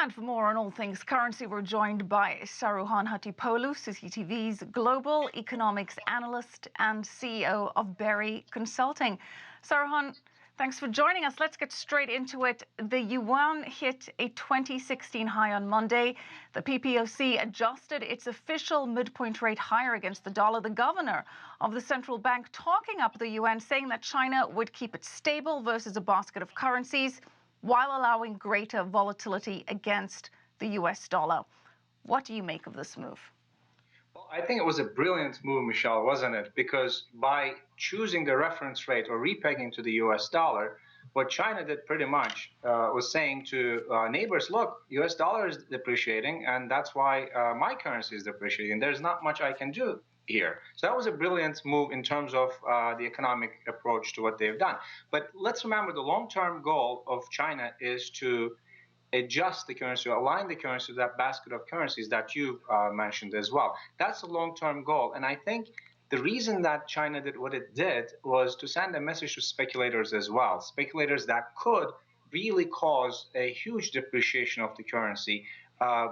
And for more on all things currency, we're joined by Saruhan Hatipolu, CCTV's Global Economics Analyst and CEO of BERI Consulting. Saruhan, thanks for joining us. Let's get straight into it. The yuan hit a 2016 high on Monday. The PBoC adjusted its official midpoint rate higher against the dollar. The governor of the central bank talking up the yuan, saying that China would keep it stable versus a basket of currencies, while allowing greater volatility against the US dollar. What do you make of this move? Well, I think it was a brilliant move, Michelle, wasn't it? Because by choosing the reference rate or repegging to the US dollar, what China did pretty much was saying to neighbors, look, US dollar is depreciating, and that's why my currency is depreciating. There's not much I can do here. So that was a brilliant move in terms of the economic approach to what they've done. But let's remember the long-term goal of China is to adjust the currency, or align the currency to that basket of currencies that you mentioned as well. That's a long-term goal. And I think the reason that China did what it did was to send a message to speculators as well. Speculators that could really cause a huge depreciation of the currency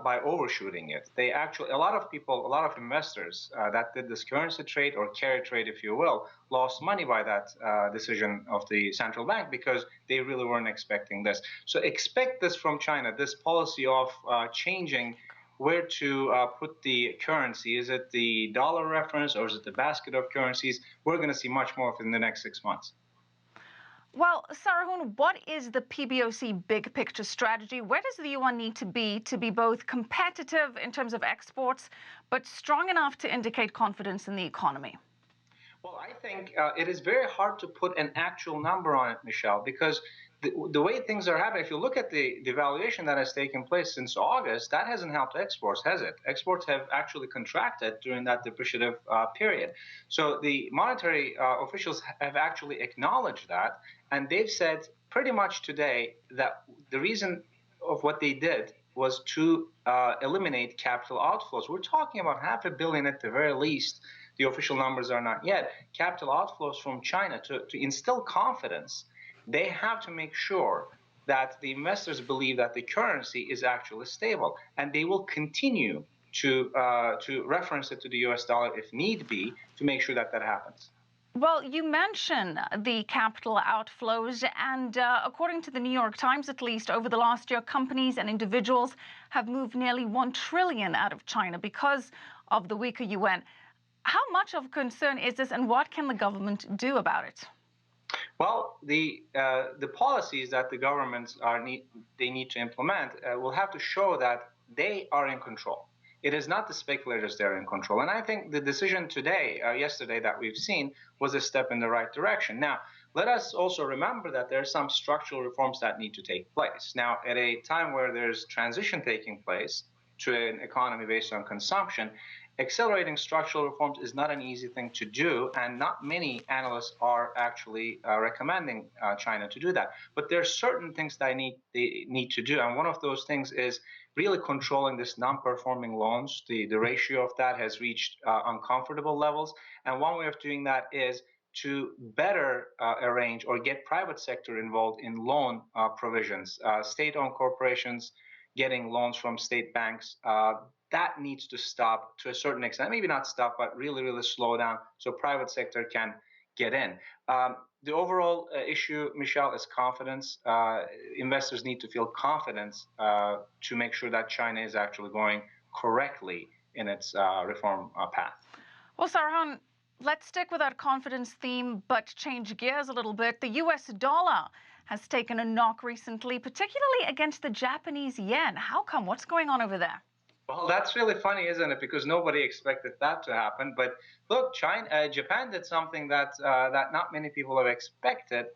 by overshooting it. They actually, a lot of people, a lot of investors that did this currency trade or carry trade, if you will, lost money by that decision of the central bank because they really weren't expecting this. So expect this from China, this policy of changing where to put the currency. Is it the dollar reference or is it the basket of currencies? We're going to see much more of it in the next 6 months. Well, Saruhan, what is the PBoC big picture strategy? Where does the yuan need to be both competitive in terms of exports, but strong enough to indicate confidence in the economy? Well, I think it is very hard to put an actual number on it, Michelle, because the way things are happening, if you look at the devaluation that has taken place since August, that hasn't helped exports, has it? Exports have actually contracted during that depreciative period. So the monetary officials have actually acknowledged that, and they've said pretty much today that the reason of what they did was to eliminate capital outflows. We're talking about $500 million at the very least. The official numbers are not yet. Capital outflows from China to instill confidence. They have to make sure that the investors believe that the currency is actually stable, and they will continue to reference it to the US dollar if need be to make sure that that happens. Well, you mentioned the capital outflows, and according to the New York Times, at least over the last year, companies and individuals have moved nearly $1 trillion out of China because of the weaker yuan. How much of a concern is this, and what can the government do about it? Well, the policies that the governments need to implement will have to show that they are in control. It is not the speculators that are in control. And I think the decision yesterday that we've seen was a step in the right direction. Now, let us also remember that there are some structural reforms that need to take place. Now, at a time where there's transition taking place to an economy based on consumption, accelerating structural reforms is not an easy thing to do, and not many analysts are actually recommending China to do that. But there are certain things that they need to do, and one of those things is really controlling this non-performing loans. The ratio of that has reached uncomfortable levels, and one way of doing that is to better arrange or get private sector involved in loan provisions. State-owned corporations getting loans from state banks, that needs to stop to a certain extent. Maybe not stop, but really, really slow down so private sector can get in. The overall issue, Michelle, is confidence. Investors need to feel confidence to make sure that China is actually going correctly in its reform path. Well, Saruhan, let's stick with that confidence theme, but change gears a little bit. The US dollar has taken a knock recently, particularly against the Japanese yen. How come? What's going on over there? Well, that's really funny, isn't it? Because nobody expected that to happen. But look, Japan did something that not many people have expected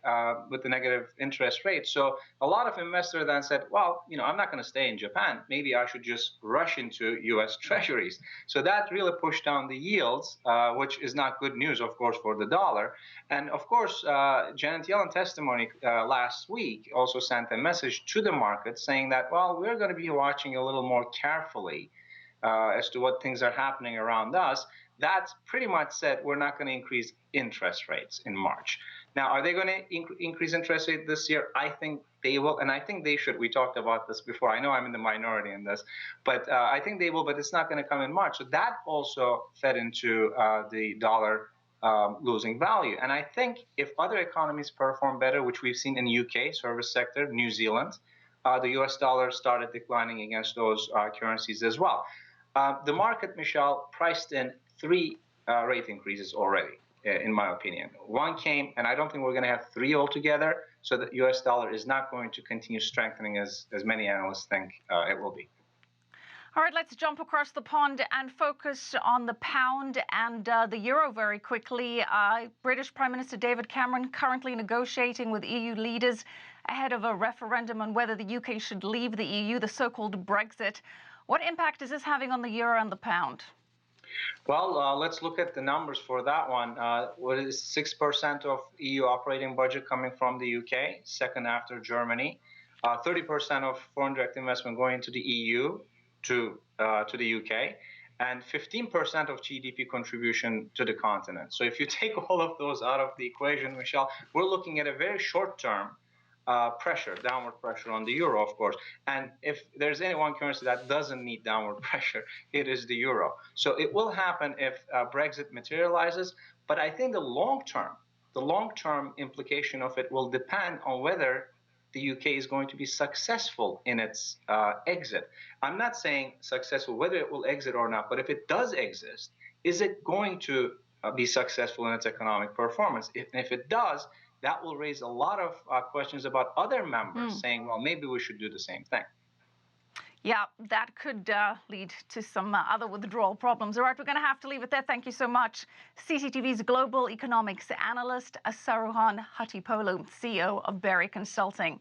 with the negative interest rate. So a lot of investors then said, well, I'm not going to stay in Japan. Maybe I should just rush into U.S. Treasuries. So that really pushed down the yields, which is not good news, of course, for the dollar. And of course, Janet Yellen testimony last week also sent a message to the market saying that, well, we're going to be watching a little more carefully as to what things are happening around us. That pretty much said we're not going to increase interest rates in March. Now, are they going to increase interest rate this year? I think they will, and I think they should. We talked about this before. I know I'm in the minority in this, but I think they will, but it's not going to come in March. So that also fed into the dollar losing value. And I think if other economies perform better, which we've seen in the UK, service sector, New Zealand, the US dollar started declining against those currencies as well. The market, Michelle, priced in 3 rate increases already, in my opinion. One came, and I don't think we're going to have 3 altogether, so the US dollar is not going to continue strengthening as many analysts think it will be. All right, let's jump across the pond and focus on the pound and the euro very quickly. British Prime Minister David Cameron currently negotiating with EU leaders ahead of a referendum on whether the UK should leave the EU, the so-called Brexit. What impact is this having on the euro and the pound? Well, let's look at the numbers for that one. What is 6% of EU operating budget coming from the UK, second after Germany, 30% of foreign direct investment going to the EU, to the UK, and 15% of GDP contribution to the continent. So if you take all of those out of the equation, Michelle, we're looking at a very short-term pressure, downward pressure on the euro, of course. And if there's any one currency that doesn't need downward pressure, it is the euro. So it will happen if Brexit materializes. But I think the long-term implication of it will depend on whether the UK is going to be successful in its exit. I'm not saying successful, whether it will exit or not, but if it does exist, is it going to be successful in its economic performance? If it does, that will raise a lot of questions about other members saying, well, maybe we should do the same thing. Yeah, that could lead to some other withdrawal problems. All right, we're going to have to leave it there. Thank you so much. CCTV's global economics analyst, Saruhan Hatipolu, CEO of BERI Consulting.